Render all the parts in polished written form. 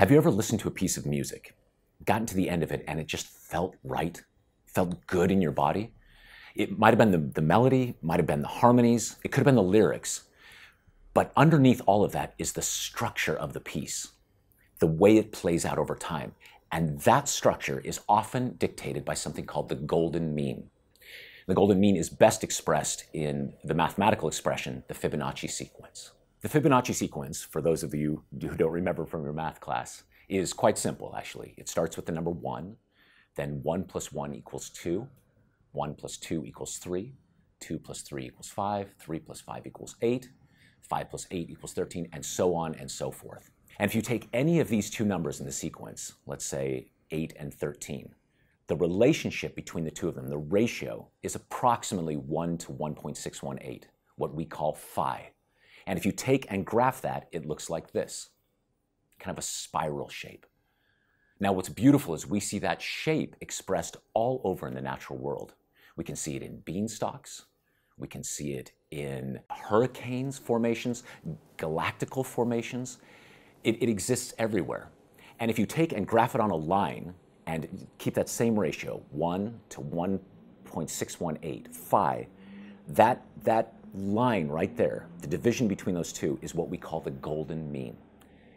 Have you ever listened to a piece of music, gotten to the end of it, and it just felt right, felt good in your body? It might have been the melody, might have been the harmonies, it could have been the lyrics. But underneath all of that is the structure of the piece, the way it plays out over time. And that structure is often dictated by something called the golden mean. The golden mean is best expressed in the mathematical expression, the Fibonacci sequence. The Fibonacci sequence, for those of you who don't remember from your math class, is quite simple, actually. It starts with the number 1, then 1 plus 1 equals 2, 1 plus 2 equals 3, 2 plus 3 equals 5, 3 plus 5 equals 8, 5 plus 8 equals 13, and so on and so forth. And if you take any of these two numbers in the sequence, let's say 8 and 13, the relationship between the two of them, the ratio, is approximately 1 to 1.618, what we call phi. And if you take and graph that, it looks like this, kind of a spiral shape. Now, what's beautiful is we see that shape expressed all over in the natural world. We can see it in beanstalks. We can see it in hurricanes formations, galactical formations. It exists everywhere. And if you take and graph it on a line and keep that same ratio, 1 to 1.618, phi, that line right there, the division between those two, is what we call the golden mean.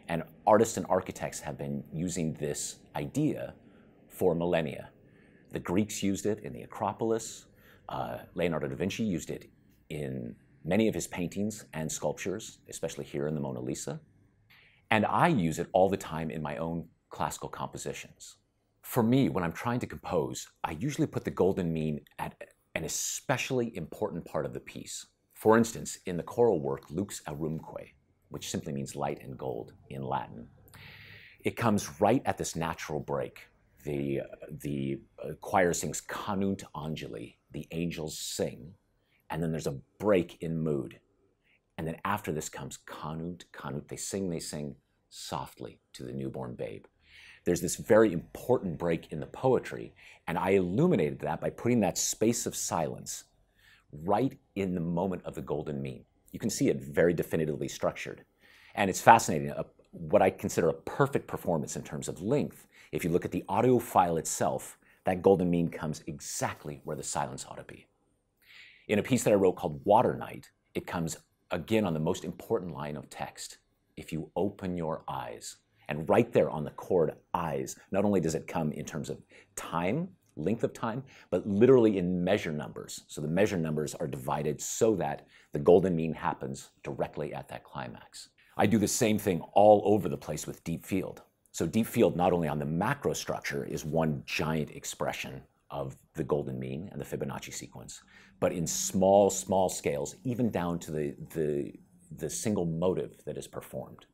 And artists and architects have been using this idea for millennia. The Greeks used it in the Acropolis. Leonardo da Vinci used it in many of his paintings and sculptures, especially here in the Mona Lisa. And I use it all the time in my own classical compositions. For me, when I'm trying to compose, I usually put the golden mean at an especially important part of the piece. For instance, in the choral work Lux Aurum," which simply means light and gold in Latin, it comes right at this natural break. The choir sings Canunt Angeli, the angels sing, and then there's a break in mood. And then after this comes Canunt, Canunt, they sing softly to the newborn babe. There's this very important break in the poetry, and I illuminated that by putting that space of silence right in the moment of the golden mean. You can see it very definitively structured. And it's fascinating, what I consider a perfect performance in terms of length. If you look at the audio file itself, that golden mean comes exactly where the silence ought to be. In a piece that I wrote called Water Night, it comes again on the most important line of text, if you open your eyes. And right there on the chord eyes, not only does it come in terms of time, length of time, but literally in measure numbers. So the measure numbers are divided so that the golden mean happens directly at that climax. I do the same thing all over the place with deep field. So deep field, not only on the macro structure, is one giant expression of the golden mean and the Fibonacci sequence, but in small scales, even down to the single motive that is performed.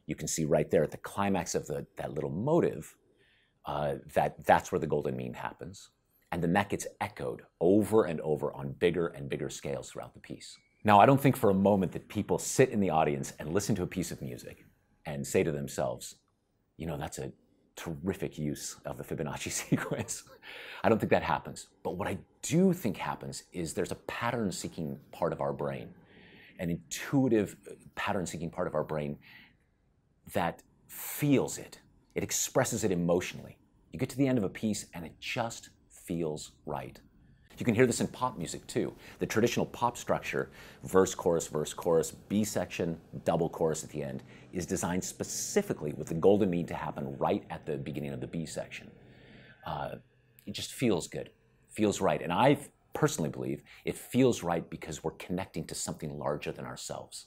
You can see right there at the climax of that little motive, that's where the golden mean happens. And then that gets echoed over and over on bigger and bigger scales throughout the piece. Now, I don't think for a moment that people sit in the audience and listen to a piece of music and say to themselves, you know, that's a terrific use of the Fibonacci sequence. I don't think that happens. But what I do think happens is there's a pattern-seeking part of our brain, an intuitive pattern-seeking part of our brain that feels it. It expresses it emotionally. You get to the end of a piece and it just feels right. You can hear this in pop music too. The traditional pop structure, verse, chorus, B section, double chorus at the end, is designed specifically with the golden mean to happen right at the beginning of the B section. It just feels good, feels right. And I personally believe it feels right because we're connecting to something larger than ourselves,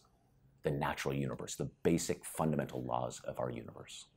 the natural universe, the basic fundamental laws of our universe.